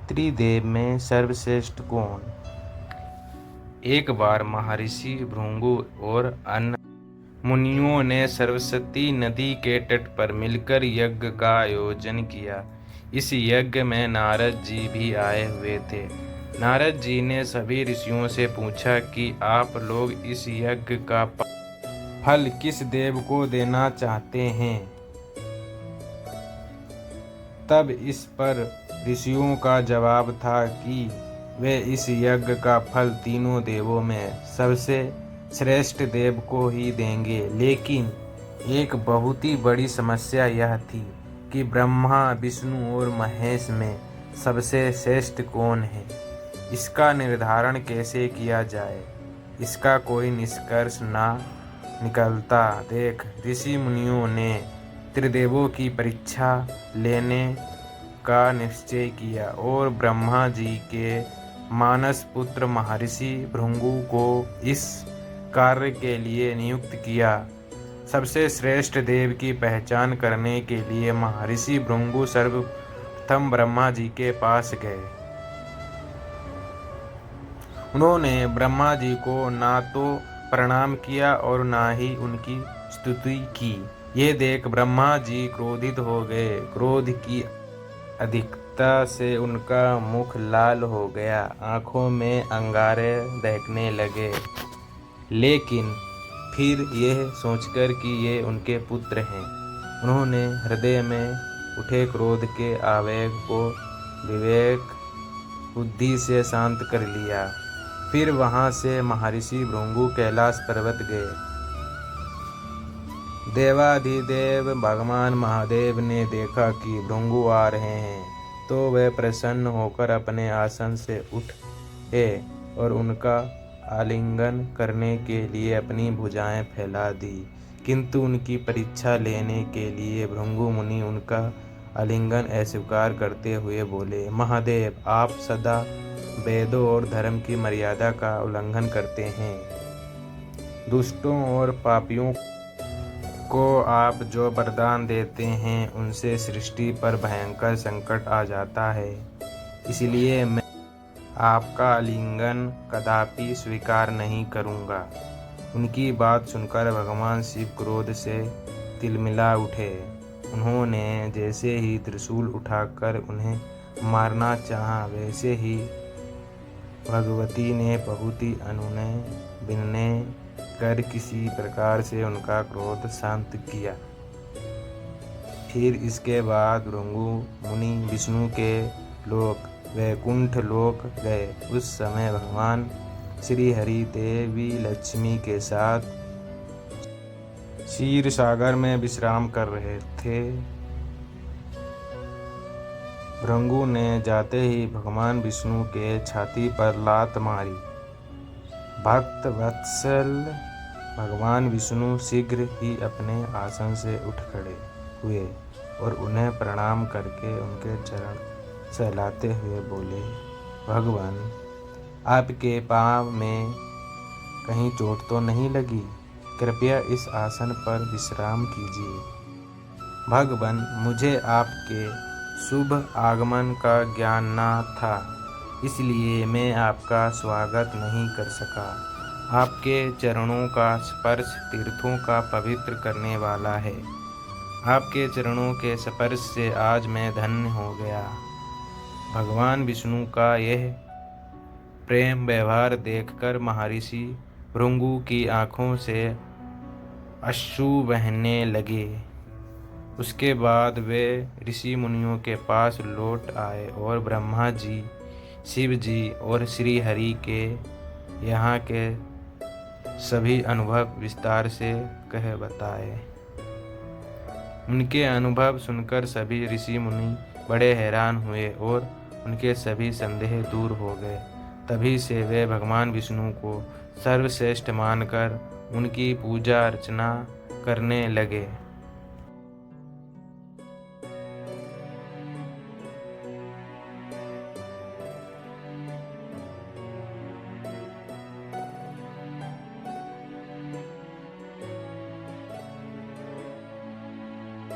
त्रिदेव में सर्वश्रेष्ठ कौन? एक बार महर्षि भृगु और अन्य मुनियों ने सरस्वती नदी के तट पर मिलकर यज्ञ का आयोजन किया। इस यज्ञ में नारद जी भी आए हुए थे। नारद जी ने सभी ऋषियों से पूछा कि आप लोग इस यज्ञ का फल किस देव को देना चाहते हैं। तब इस पर ऋषियों का जवाब था कि वे इस यज्ञ का फल तीनों देवों में सबसे श्रेष्ठ देव को ही देंगे। लेकिन एक बहुत ही बड़ी समस्या यह थी कि ब्रह्मा, विष्णु और महेश में सबसे श्रेष्ठ कौन है। इसका निर्धारण कैसे किया जाए, इसका कोई निष्कर्ष ना निकलता देख ऋषि मुनियों ने त्रिदेवों की परीक्षा लेने का निश्चय किया और ब्रह्मा जी के मानस पुत्र महर्षि भृगु को इस कार्य के लिए नियुक्त किया। सबसे श्रेष्ठ देव की पहचान करने के लिए महर्षि भृगु सर्वप्रथम ब्रह्मा जी के पास गए। उन्होंने ब्रह्मा जी को ना तो प्रणाम किया और ना ही उनकी स्तुति की। ये देख ब्रह्मा जी क्रोधित हो गए। क्रोध की अधिकता से उनका मुख लाल हो गया, आंखों में अंगारे दहकने लगे। लेकिन फिर यह सोचकर कि ये उनके पुत्र हैं, उन्होंने हृदय में उठे क्रोध के आवेग को विवेक बुद्धि से शांत कर लिया। फिर वहां से महर्षि भृगु कैलाश पर्वत गए। देवाधिदेव भगवान महादेव ने देखा कि भृगु आ रहे हैं तो वे प्रसन्न होकर अपने आसन से उठे और उनका आलिंगन करने के लिए अपनी भुजाएं फैला दी। किंतु उनकी परीक्षा लेने के लिए भृगु मुनि उनका आलिंगन अस्वीकार करते हुए बोले, महादेव, आप सदा वेदों और धर्म की मर्यादा का उल्लंघन करते हैं। दुष्टों और पापियों को आप जो वरदान देते हैं उनसे सृष्टि पर भयंकर संकट आ जाता है। इसलिए मैं आपका आलिंगन कदापि स्वीकार नहीं करूंगा। उनकी बात सुनकर भगवान शिव क्रोध से तिलमिला उठे। उन्होंने जैसे ही त्रिशूल उठाकर उन्हें मारना चाहा, वैसे ही भगवती ने बहुत ही अनुनय विनय कर किसी प्रकार से उनका क्रोध शांत किया। फिर इसके बाद भृगु मुनि विष्णु के लोक वैकुंठ लोक गए। उस समय भगवान श्री हरि देवी लक्ष्मी के साथ क्षीर सागर में विश्राम कर रहे थे। भृगु ने जाते ही भगवान विष्णु के छाती पर लात मारी। भक्त वत्सल भगवान विष्णु शीघ्र ही अपने आसन से उठ खड़े हुए और उन्हें प्रणाम करके उनके चरण सहलाते हुए बोले, भगवान, आपके पाँव में कहीं चोट तो नहीं लगी? कृपया इस आसन पर विश्राम कीजिए। भगवान, मुझे आपके शुभ आगमन का ज्ञान न था, इसलिए मैं आपका स्वागत नहीं कर सका। आपके चरणों का स्पर्श तीर्थों का पवित्र करने वाला है। आपके चरणों के स्पर्श से आज मैं धन्य हो गया। भगवान विष्णु का यह प्रेम व्यवहार देखकर महर्षि भृगु की आंखों से अश्रु बहने लगे। उसके बाद वे ऋषि मुनियों के पास लौट आए और ब्रह्मा जी, शिव जी और श्री हरि के यहाँ के सभी अनुभव विस्तार से कह बताए। उनके अनुभव सुनकर सभी ऋषि मुनि बड़े हैरान हुए और उनके सभी संदेह दूर हो गए। तभी से वे भगवान विष्णु को सर्वश्रेष्ठ मानकर उनकी पूजा अर्चना करने लगे।